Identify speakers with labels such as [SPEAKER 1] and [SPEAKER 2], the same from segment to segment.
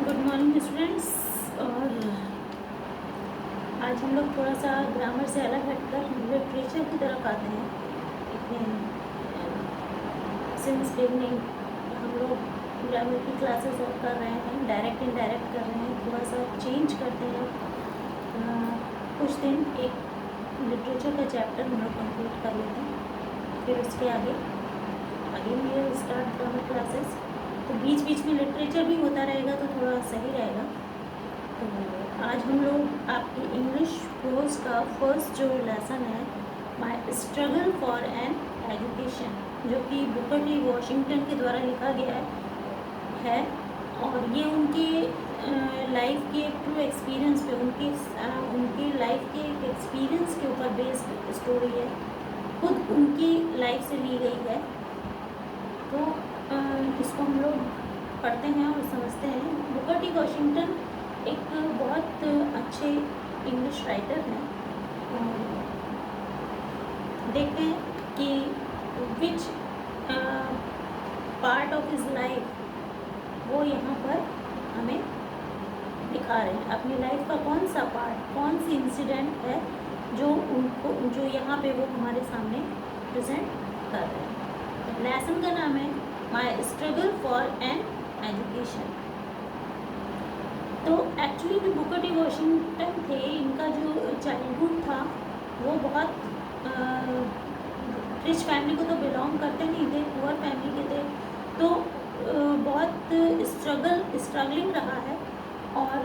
[SPEAKER 1] Good morning students. और आज हम लोग थोड़ा सा ग्रामर से अलग हटकर लिटरेचर की तरफ आते हैं। सिंस बिगनिंग हम लोग ग्रामर की क्लासेस और कर रहे हैं, डायरेक्ट इनडायरेक्ट कर रहे हैं, थोड़ा सा चेंज करते हैं। कुछ दिन एक लिटरेचर का चैप्टर हम लोग कंप्लीट कर लेते हैं, फिर उसके आगे वी स्टार्ट ग्रामर क्लासेस। तो बीच बीच में लिटरेचर भी होता रहेगा तो थोड़ा सही रहेगा। तो आज हम लोग आपकी इंग्लिश कोर्स का फर्स्ट जो लेसन है, my struggle for an education, जो कि बुकर टी वॉशिंगटन के द्वारा लिखा गया है और ये उनके लाइफ के ट्रू एक्सपीरियंस पे, उनके लाइफ के एक एक्सपीरियंस के ऊपर बेस्ड स्टोरी है, खुद उनकी लाइफ से ली गई है। तो इसको हम लोग पढ़ते हैं और समझते हैं। बुकर टी वॉशिंगटन एक बहुत अच्छे इंग्लिश राइटर हैं। देखते हैं कि which part of his life वो यहाँ पर हमें दिखा रहे हैं। अपनी लाइफ का कौन सा पार्ट, कौन सी इंसिडेंट है जो यहाँ पे वो हमारे सामने प्रेजेंट कर रहे हैं। लेसन का नाम है my struggle for an education. तो एक्चुअली जो बुकर टी वॉशिंगटन थे, इनका जो चाइल्डहुड था वो बहुत रिच फैमिली को तो बिलोंग करते नहीं थे, पुअर फैमिली के थे। तो बहुत स्ट्रगलिंग रहा है। और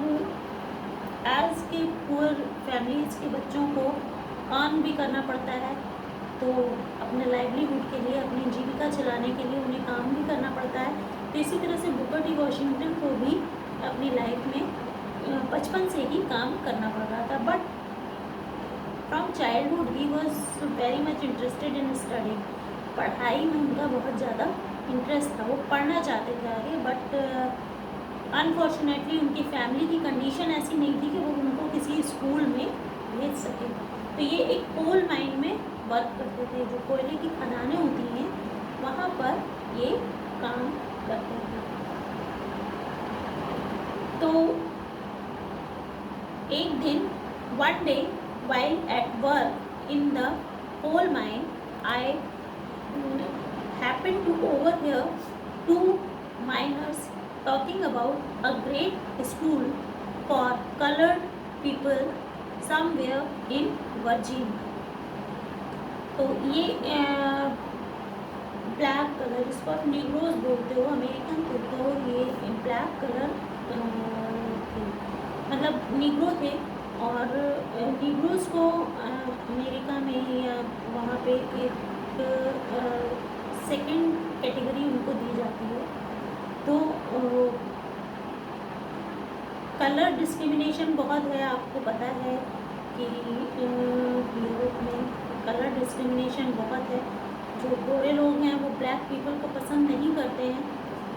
[SPEAKER 1] एज के पुअर फैमिलीज के बच्चों को अर्न भी करना पड़ता है, तो अपने लाइवलीहुड के लिए, अपनी जीविका चलाने के लिए उन्हें काम भी करना पड़ता है। तो इसी तरह से बुकर टी वॉशिंगटन को भी अपनी लाइफ में बचपन से ही काम करना पड़ रहा था। But from childhood he was very much interested in study. पढ़ाई में उनका बहुत ज़्यादा इंटरेस्ट था, वो पढ़ना चाहते थे आगे। बट अनफॉर्चुनेटली उनकी फैमिली की कंडीशन ऐसी नहीं थी कि वो उनको किसी स्कूल में भेज सके। तो ये एक कोल माइन में वर्क करते थे, जो कोयले की खदानें होती हैं वहाँ पर ये काम करते थे। तो एक दिन, one day while at work in the coal mine, I happened to overhear two miners talking about a great school for colored people somewhere in Virginia. तो ये ब्लैक कलर, जिसको आप निग्रोज बोलते हो, अमेरिकन थे, तो ये ब्लैक कलर थे, मतलब निग्रो थे। और निग्रोज को अमेरिका में या वहाँ पे एक सेकंड कैटेगरी उनको दी जाती है। तो कलर डिस्क्रिमिनेशन बहुत है, आपको पता है कि यूरोप में कलर डिस्क्रिमिनेशन बहुत है। जो गोरे लोग हैं वो ब्लैक पीपल को पसंद नहीं करते हैं।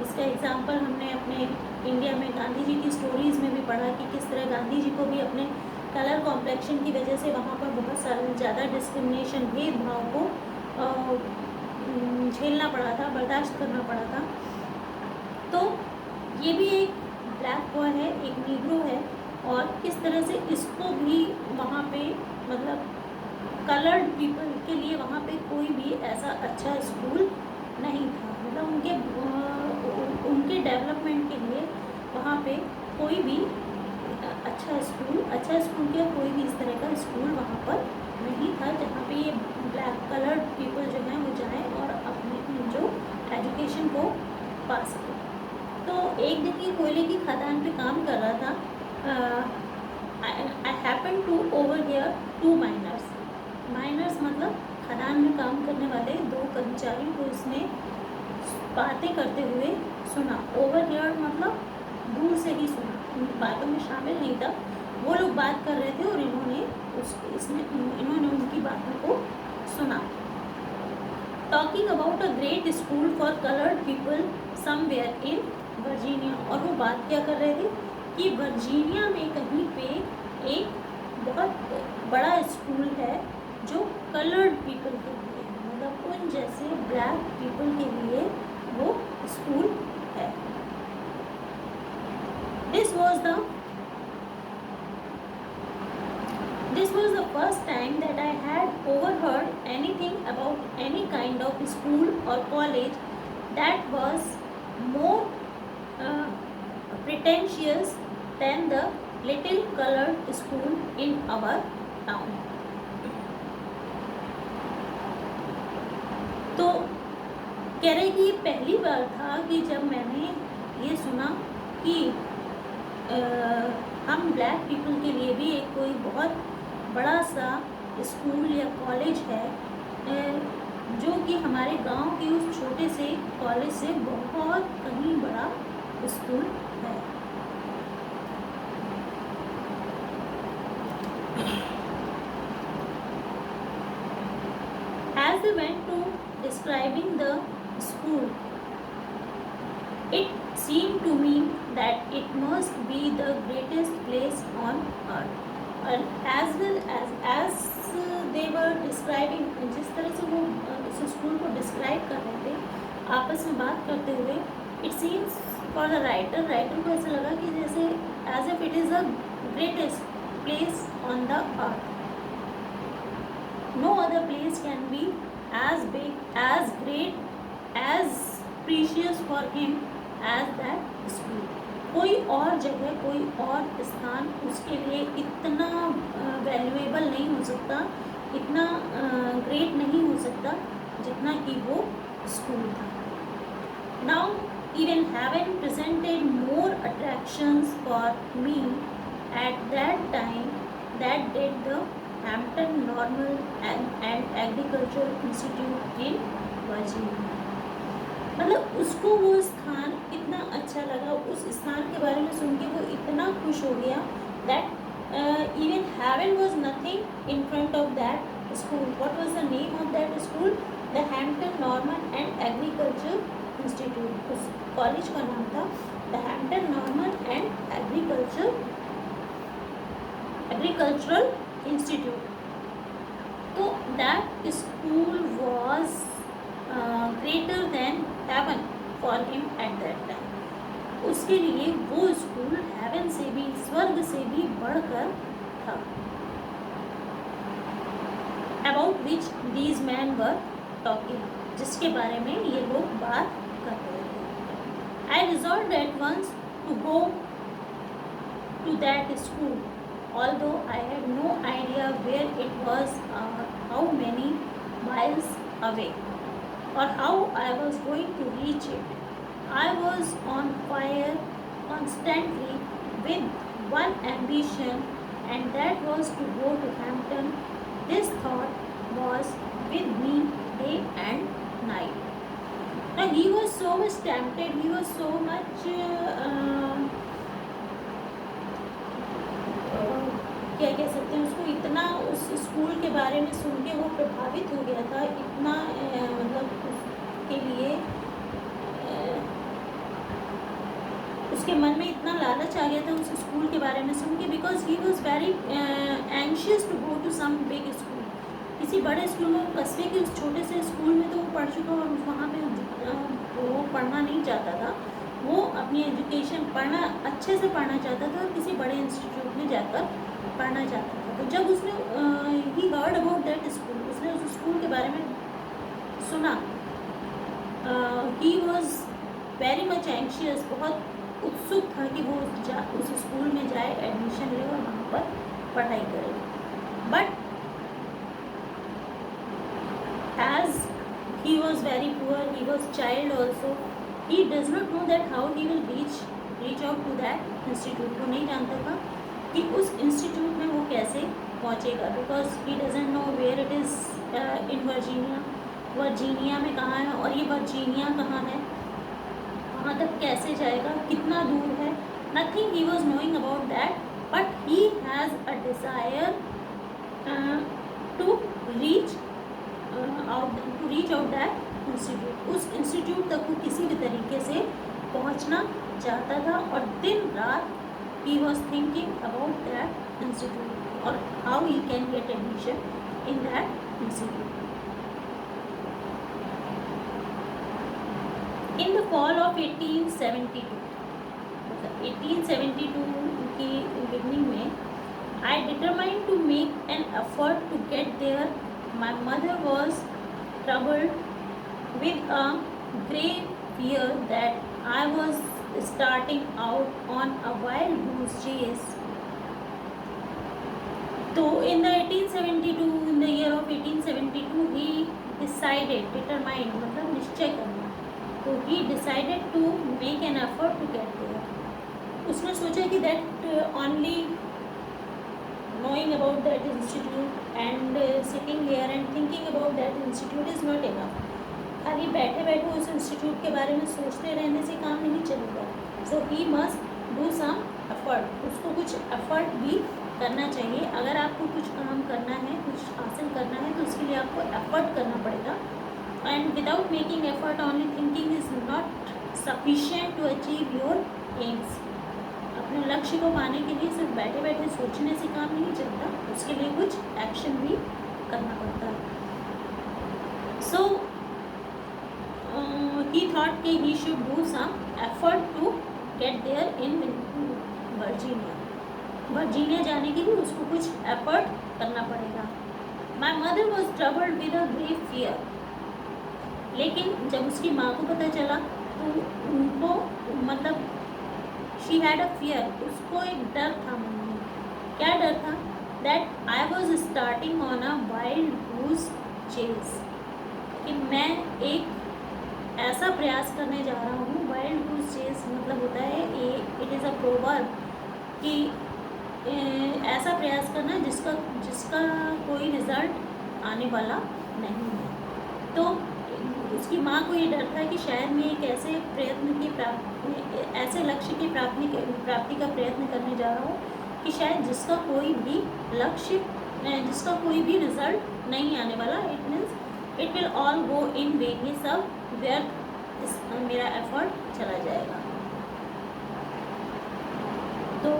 [SPEAKER 1] इसका एग्जांपल हमने अपने इंडिया में गांधी जी की स्टोरीज़ में भी पढ़ा कि किस तरह गांधी जी को भी अपने कलर कॉम्प्लेक्शन की वजह से वहाँ पर बहुत सारे ज़्यादा डिस्क्रिमिनेशन, भेदभाव को झेलना पड़ा था, बर्दाश्त करना पड़ा था। तो ये भी एक ब्लैक बॉय है, एक नीग्रो है, और किस तरह से इसको भी वहाँ पे, मतलब कलर्ड पीपल के लिए वहाँ पे कोई भी ऐसा अच्छा स्कूल नहीं था। मतलब उनके डेवलपमेंट के लिए वहाँ पे कोई भी अच्छा स्कूल क्या, कोई भी इस तरह का स्कूल वहाँ पर नहीं था जहाँ पे ये ब्लैक कलर्ड पीपल जो हैं वो जाएं और अपने जो एजुकेशन को पा सकें। तो एक दिन ये कोयले की खदान पे काम कर रहा था। I happen to overhear two miners. Miners मतलब खदान में काम करने वाले दो कर्मचारियों को इसने बातें करते हुए सुना। ओवरहियर मतलब दूर से ही सुना, उनकी बातों में शामिल नहीं था। वो लोग बात कर रहे थे और इन्होंने उनकी बातों को सुना। Talking about a great school for coloured people somewhere in Virginia. और वो बात क्या कर रहे थे कि वर्जीनिया में कहीं पे एक बहुत बड़ा स्कूल है जो कलर्ड पीपल के लिए, मतलब उन जैसे ब्लैक पीपल के लिए वो स्कूल है। This was the first time that I had overheard anything about any kind of school or college that was more pretentious than the little colored school in our town. तो कह रहे कि ये पहली बार था कि जब मैंने ये सुना कि हम ब्लैक पीपल के लिए भी एक कोई बहुत बड़ा सा स्कूल या कॉलेज है जो कि हमारे गांव के उस छोटे से कॉलेज से बहुत कहीं बड़ा स्कूल है। As they went to describing the school, it seemed to me that it must be the greatest place on earth. And as well as they were describing, जिस तरह से वो उस स्कूल को डिस्क्राइब कर रहे थे आपस में बात करते हुए, it seems for the writer को ऐसा लगा कि जैसे as if it is the greatest place on the earth. No other place can be as big, as great, as precious for him as that school. कोई और जगह, कोई और स्थान उसके लिए इतना वैल्यूएबल नहीं हो सकता, इतना ग्रेट नहीं हो सकता जितना कि वो स्कूल था। Now even heaven presented more attractions for me at that time that did the Hampton Normal and Agricultural Institute in Virginia. मतलब उसको वो स्थान इतना अच्छा लगा, उस स्थान के बारे में सुन के वो इतना खुश हो गया that even heaven was nothing in front of that school. What was the name of that school? The Hampton Norman and Agricultural Institute. उस कॉलेज का नाम था The Hampton Norman and Agricultural Institute. तो that school was greater than heaven for him at that time. उसके लिए वो school haven से भी, स्वर्ग से भी बढ़कर था। About which these men were talking, जिसके बारे में ये लोग बात कर रहे थे। I resolved at once to go to that school, although I had no idea where it was, how many miles away, or how I was going to reach it. I was on fire constantly with one ambition, and that was to go to Hampton. This thought was with me day and night. Now he was so much tempted, he was so much क्या कह सकते हैं उसको, इतना उस school के बारे में सुन के वो प्रभावित हो गया था, इतना मतलब उसके लिए उसके मन में इतना लालच आ गया था उस स्कूल के बारे में सुन के, because he was very anxious to go to some big school. किसी बड़े स्कूल में, कस्बे के उस छोटे से स्कूल में तो वो पढ़ चुका और वहाँ पे वो पढ़ना नहीं चाहता था, वो अपनी एजुकेशन अच्छे से पढ़ना चाहता था और किसी बड़े इंस्टीट्यूट में जाकर पढ़ना चाहता था। तो जब उसने he heard about that school, उसने उस स्कूल के बारे में सुना, ही वॉज वेरी मच एंशियस, बहुत उत्सुक था कि वो उस स्कूल में जाए, एडमिशन ले और वहाँ पर पढ़ाई करे। But as he was very poor, he was child also, he does not know that how he will reach out to that institute. वो नहीं जानता था कि उस इंस्टीट्यूट में वो कैसे पहुँचेगा, because he doesn't know where it is in Virginia, Virginia में कहाँ है और ये वर्जीनिया कहाँ है, वहाँ तक कैसे जाएगा, कितना दूर है, nothing he was knowing about that, but he has a desire to reach out that institute. उस इंस्टीट्यूट तक वो किसी भी तरीके से पहुँचना चाहता था और दिन रात he was thinking about that institute or how he can get admission in that institute. In the fall of 1872, 1872 की बिगनिंग में, I determined to make an effort to get there. My mother was troubled with a grave fear that I was starting out on a wild goose chase. So in the 1872, in the year of 1872, he decided, determined मतलब निश्चय करना, तो he decided to make an effort to get there. उसने सोचा कि that only knowing about that institute and sitting here and thinking about that institute is not enough. खाली बैठे बैठे उस इंस्टीट्यूट के बारे में सोचते रहने से काम नहीं चलेगा. So he must do some effort. उसको कुछ एफर्ट भी करना चाहिए. अगर आपको कुछ काम करना है, कुछ हासिल करना है, तो उसके लिए आपको एफर्ट करना पड़ेगा. And without making effort only thinking is not sufficient to achieve your aims. अपने लक्ष्य को पाने के लिए सिर्फ बैठे बैठे सोचने से काम नहीं चलता, उसके लिए कुछ एक्शन भी करना पड़ता है. सो he thought कि he should do some effort to get there in Virginia. Virginia जाने के लिए उसको कुछ एफर्ट करना पड़ेगा. My mother was troubled with a great fear. लेकिन जब उसकी माँ को पता चला तो उनको मतलब she had a fear, उसको एक डर था मन में. क्या डर था? That I was starting on a wild goose chase. कि मैं एक ऐसा प्रयास करने जा रहा हूँ. वाइल्ड गूस चेस मतलब होता है, इट इज़ अ प्रोवर्ब कि ऐसा प्रयास करना जिसका कोई रिज़ल्ट आने वाला नहीं है. तो उसकी माँ को ये डर था कि शायद मैं एक ऐसे ऐसे लक्ष्य की प्राप्ति का प्रयत्न करने जा रहा हूँ कि शायद जिसका कोई भी लक्ष्य, जिसका कोई भी रिज़ल्ट नहीं आने वाला. It means it will all go in when. ये सब व्यर्थ, मेरा एफर्ट चला जाएगा. तो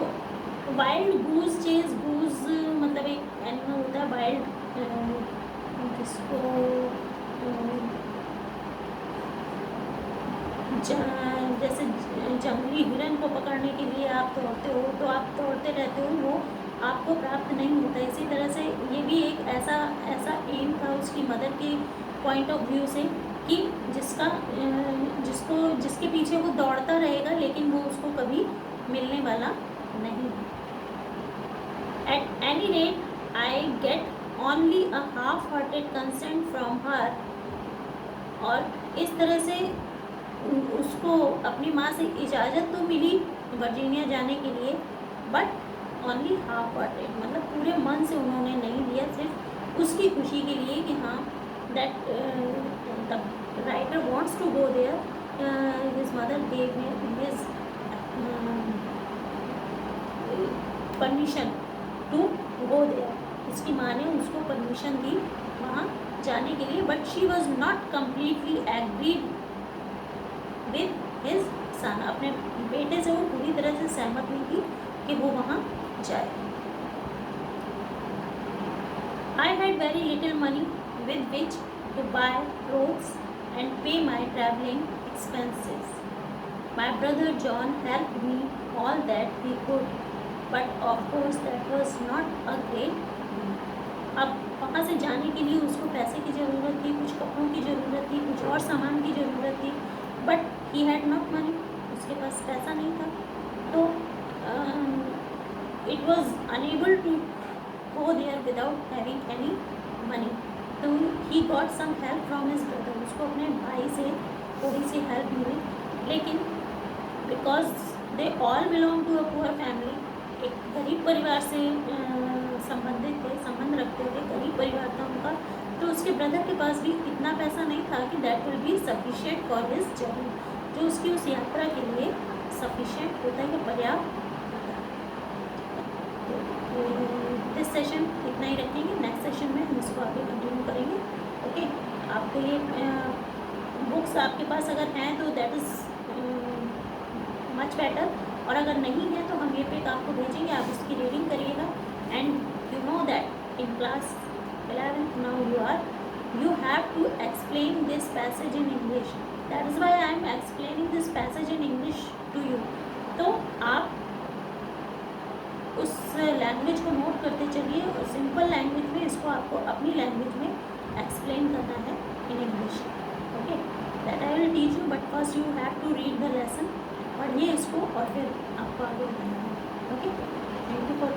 [SPEAKER 1] वाइल्ड गूज चेज, गूज मतलब एक एनिमल होता है वाइल्ड, जिसको जैसे जंगली हिरन को पकड़ने के लिए आप दौड़ते हो, तो आप दौड़ते रहते हो, वो आपको प्राप्त नहीं होता. इसी तरह से ये भी एक ऐसा एम था उसकी मदर के पॉइंट ऑफ व्यू से कि जिसके पीछे वो दौड़ता रहेगा लेकिन वो उसको कभी मिलने वाला नहीं. At any rate I get only a half hearted consent from her. और इस तरह से उसको अपनी माँ से इजाज़त तो मिली वर्जीनिया जाने के लिए, बट ओनली हाफ हार्टेड मतलब पूरे मन से उन्होंने नहीं लिया, सिर्फ उसकी खुशी के लिए कि हाँ that the writer wants to go there. His mother gave him his permission to go there. इसकी माँ ने उसको परमिशन दी वहाँ जाने के लिए, but she was not completely agreed with his son. अपने बेटे से वो पूरी तरह से सहमत नहीं थी कि वो वहाँ जाए. I had very little money with which to buy clothes and pay my traveling expenses. My brother John helped me all that he could, but of course that was not a great deal. अब वहाँ से जाने के लिए उसको पैसे की ज़रूरत थी, कुछ कपड़ों की ज़रूरत थी, कुछ और सामान की ज़रूरत थी, but he had not money. उसके पास पैसा नहीं था, तो it was unable to go there without having any money. तो he got some help from his brother. उसको अपने भाई से थोड़ी सी हेल्प मिली, लेकिन because they all belong to a poor family, एक गरीब परिवार से संबंध रखते थे, गरीब परिवार था उनका, तो उसके ब्रदर के पास भी इतना पैसा नहीं था कि that will be sufficient for his journey, जो उसकी उस यात्रा के लिए सफिशिएंट होता है, पर्याप्त होता है. इस सेशन इतना ही रखेंगे. नेक्स्ट सेशन में हम इसको आगे कंटिन्यू करेंगे. ओके, आपको ये बुक्स आपके पास अगर हैं तो दैट इज़ मच बेटर, और अगर नहीं है तो हम ये पिक आपको भेजेंगे, आप उसकी रीडिंग करिएगा. And you know that in class 11th now you have to explain this passage in English. That is why I am explaining this passage in English to you. तो आप लैंग्वेज को note करते चलिए और simple language में इसको आपको अपनी लैंग्वेज में एक्सप्लेन करना है in English. Okay, that I will teach you, but first you have to read the lesson. पढ़िए इसको और फिर आपको आगे बढ़ना है. Okay, thank you for